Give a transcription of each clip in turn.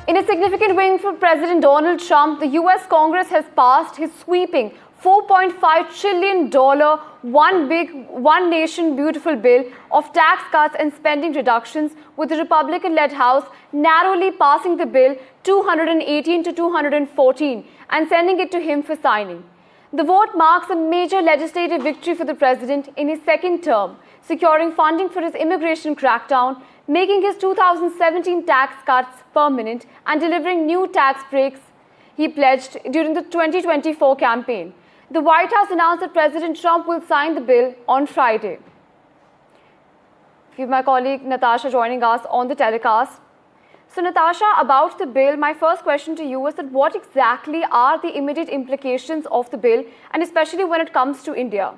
In a significant win for President Donald Trump, the US Congress has passed his sweeping $4.5 trillion One Nation Beautiful bill of tax cuts and spending reductions, with the Republican-led House narrowly passing the bill 218 to 214 and sending it to him for signing. The vote marks a major legislative victory for the president in his second term, securing funding for his immigration crackdown, making his 2017 tax cuts permanent, and delivering new tax breaks he pledged during the 2024 campaign. The White House announced that President Trump will sign the bill on Friday. We have my colleague Natasha joining us on the telecast. So Natasha, about the bill, my first question to you is that what exactly are the immediate implications of the bill, and especially when it comes to India?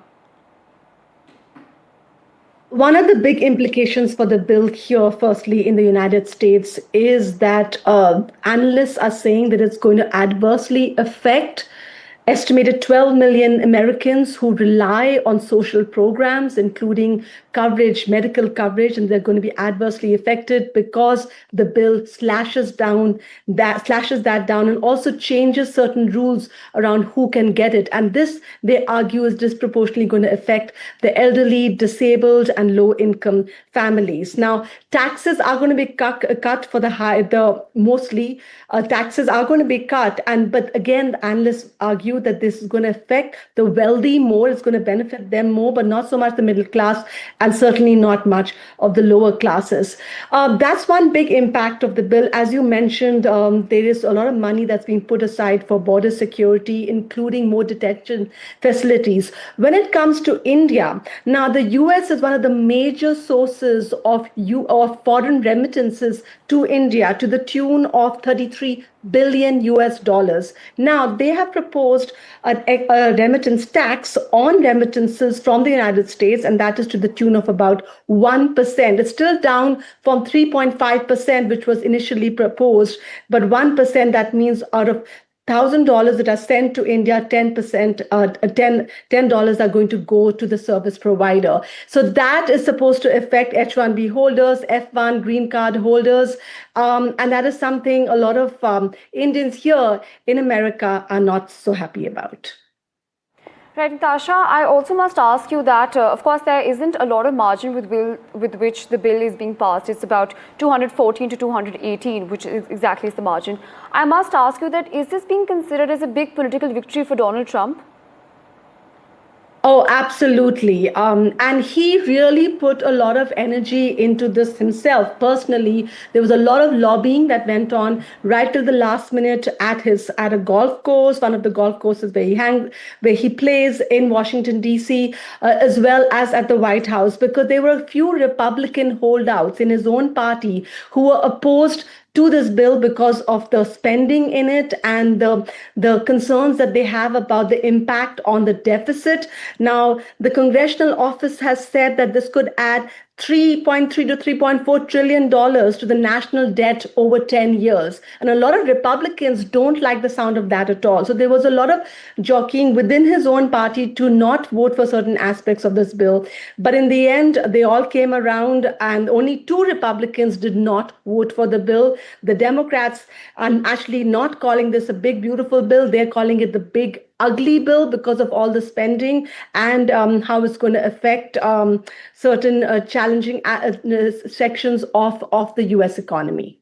One of the big implications for the bill here, firstly, in the United States, is that analysts are saying that it's going to adversely affect estimated 12 million Americans who rely on social programs, including coverage, medical coverage, and they're going to be adversely affected because the bill slashes that down and also changes certain rules around who can get it. And this, they argue, is disproportionately going to affect the elderly, disabled, and low-income families. Now, taxes are going to be cut for mostly taxes are going to be cut, but again, the analysts argue that this is going to affect the wealthy more. It's going to benefit them more, but not so much the middle class, and certainly not much of the lower classes. That's one big impact of the bill. As you mentioned, there is a lot of money that's being put aside for border security, including more detention facilities. When it comes to India, now the US is one of the major sources of foreign remittances to India, to the tune of 33 billion US dollars. Now, they have proposed a remittance tax on remittances from the United States, and that is to the tune of about 1%. It's still down from 3.5%, which was initially proposed, but 1%, that means out of $1,000 that are sent to India, $10 are going to go to the service provider. So that is supposed to affect H-1B holders, F-1 green card holders, and that is something a lot of Indians here in America are not so happy about. Right, Natasha, I also must ask you that, of course, there isn't a lot of margin with which the bill is being passed. It's about 214 to 218, which is exactly the margin. I must ask you that, is this being considered as a big political victory for Donald Trump? Oh, absolutely. And he really put a lot of energy into this himself. Personally, there was a lot of lobbying that went on right till the last minute at a golf course, one of the golf courses where he plays in Washington, D.C., as well as at the White House, because there were a few Republican holdouts in his own party who were opposed to this bill because of the spending in it and the concerns that they have about the impact on the deficit. Now, the congressional office has said that this could add $3.3 to $3.4 trillion to the national debt over 10 years. And a lot of Republicans don't like the sound of that at all. So there was a lot of jockeying within his own party to not vote for certain aspects of this bill. But in the end, they all came around, and only 2 Republicans did not vote for the bill. The Democrats are actually not calling this a big, beautiful bill. They're calling it the big, ugly bill because of all the spending and how it's going to affect certain challenging sections of the US economy.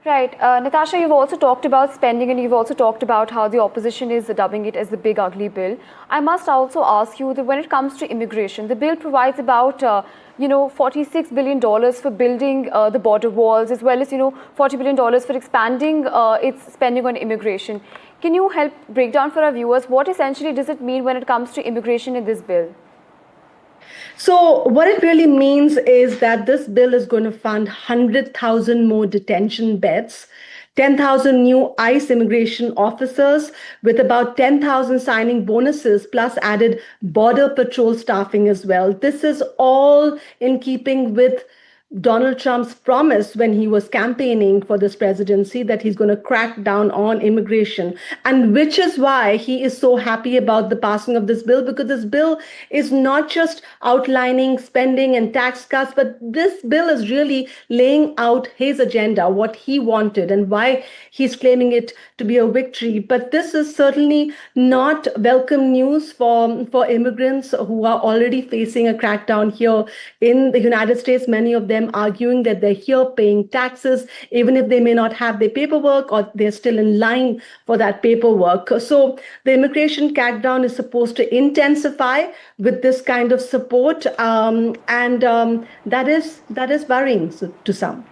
Right. Natasha, you've also talked about spending, and you've also talked about how the opposition is dubbing it as the big ugly bill. I must also ask you that when it comes to immigration, the bill provides about $46 billion for building the border walls, as well as $40 billion for expanding its spending on immigration. Can you help break down for our viewers what essentially does it mean when it comes to immigration in this bill? So what it really means is that this bill is going to fund 100,000 more detention beds, 10,000 new ICE immigration officers, with about 10,000 signing bonuses, plus added border patrol staffing as well. This is all in keeping with Donald Trump's promise when he was campaigning for this presidency that he's going to crack down on immigration. And which is why he is so happy about the passing of this bill, because this bill is not just outlining spending and tax cuts, but this bill is really laying out his agenda, what he wanted, and why he's claiming it to be a victory. But this is certainly not welcome news for immigrants who are already facing a crackdown here in the United States. Many of them arguing that they're here paying taxes, even if they may not have their paperwork or they're still in line for that paperwork. So the immigration crackdown is supposed to intensify with this kind of support, and that is worrying to some.